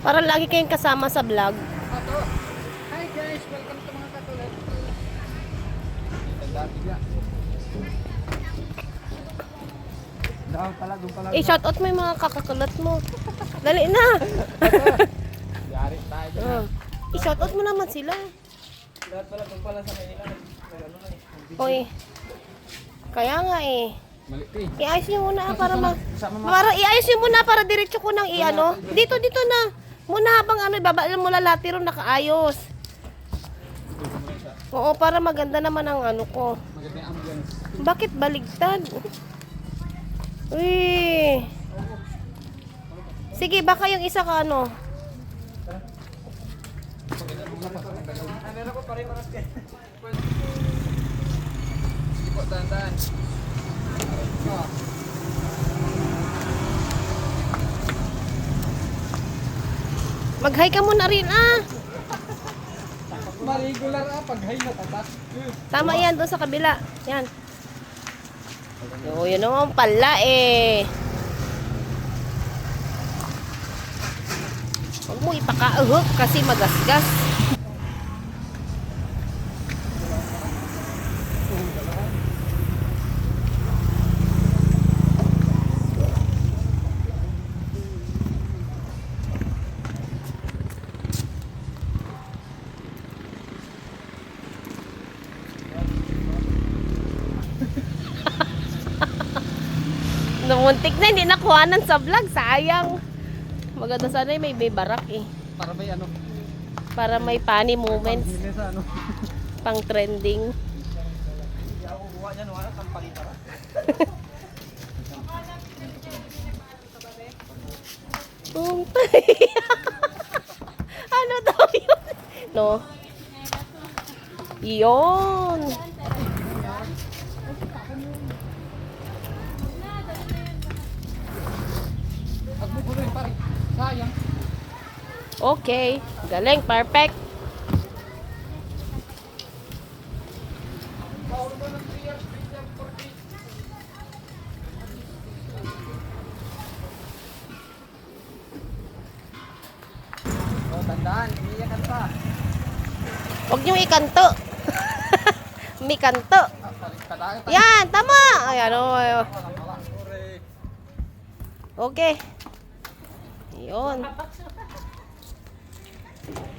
Para lagi kayong kasama sa vlog. Hi guys, welcome to mga katulad. Doon pala. I-shoutout mo yung mga kakakulat mo. Dali na! Yari tayo dyan. I-shoutout mo naman sila. Lahat pala doon pala sa Manila. Oy. Kaya nga eh. Mali eh. Iayos nyo muna para iayos nyo muna para diretso ko nang i-ano. Dito na. Muna habang ibabaan mo lalati ron nakaayos. Oo, para maganda naman ang ano ko. Maganda yung ambience. Bakit baligtad? Uy. Sige, baka yung isa ka ano. Meron ko pa rin mga skin. Sige po, dahan-dahan. Mag-hi ka muna rin Regular pag-hi na tatak. Tama yan, doon sa kabila. Yan. Yun naman pala eh. Huwag mo ipaka-ahok kasi magasgas. Namuntik na, hindi nakuhanan sa vlog. Sayang. Maganda sana may barak eh. Para may ano. Para may funny moments. Sa ano. Pang trending. Hindi ako kuha niyan, wala kang palita. Ano daw yun? No. Yun. Agbubuloy pare. Sayang. Okay. Galing. Perfect. Oh, tandaan, umiiyakan pa. Huwag niyong ikanto. May kanto. Kadaan. Yan. Tama. Ayan o. Okay. Yun.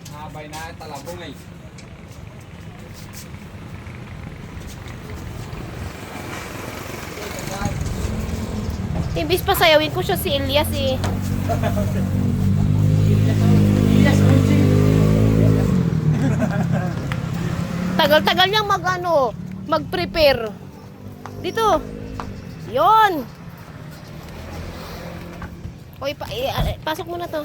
Habay na talabong eh. Imbis pa sayawin ko siya si Elias eh. Tagal-tagal niyang mag-prepare. Dito. Yon. Hoy, pasok mo na to.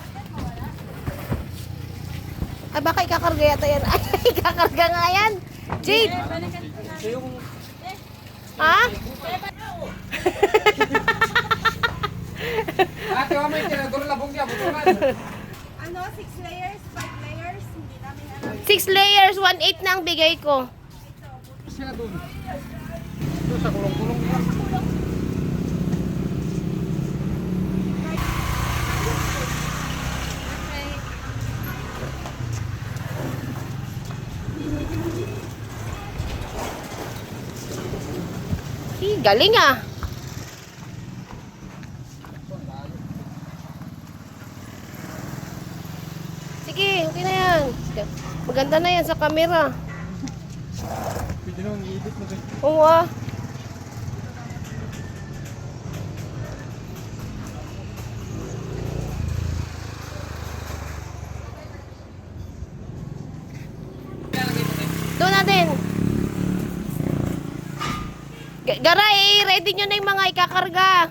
Ay, baka ikakarga yata yan. Ay, ikakarga nga yan. Jade. Ha? Ate, may tinaguro labong niya. Ano, 6 layers, 5 layers, hindi namin alam. 6 layers, 1/8 na ang bigay ko. Sila doon. Doon sa kulong-kulong niya. Galing ah. Sige, okay na yan. Maganda na yan sa camera. Pwede nung i-edit mo doon. Oo ah. Doon natin. Garay, ready nyo na yung mga ikakarga.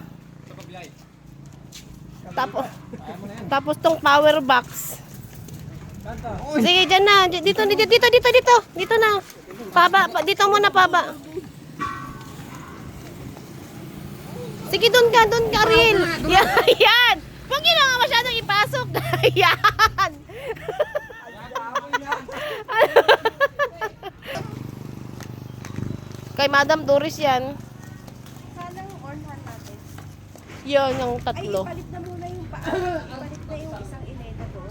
Tapos tong power box. Sige, dyan na. Dito. Dito na. Dito muna paba. Sige, doon ka rin. Yan. Huwag nyo na nga masyadong ipasok. Yan. Kay Madam Doris yan. Sana yung ornahan natin. Yun, yung Ay, tatlo. ipalit na muna yung paa. Ipalit na yung isang inena doon.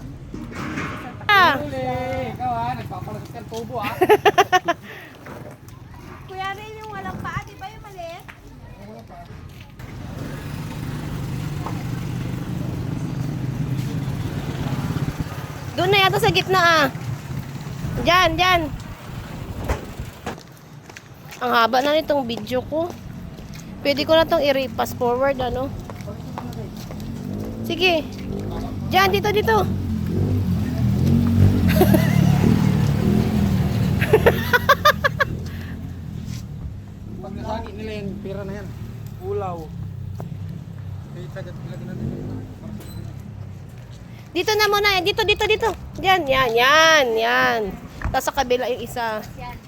Uli, ikaw ha, nagpapalasas ka ng tubo ha. Kuya Rin, yung walang paa, di ba yung maliit? Doon na yata sa gitna ah. Diyan, diyan. Ang haba na nitong video ko. Pwede ko na itong i-pass forward, ano? Sige. Diyan, dito, dito. Pag nasagi nila yung pira na yan, ulaw. Kaya sagad ilagay natin yung Dito na muna. Dito, dito, dito. Diyan, yan, yan, yan. Tapos sa kabila yung isa. Yan.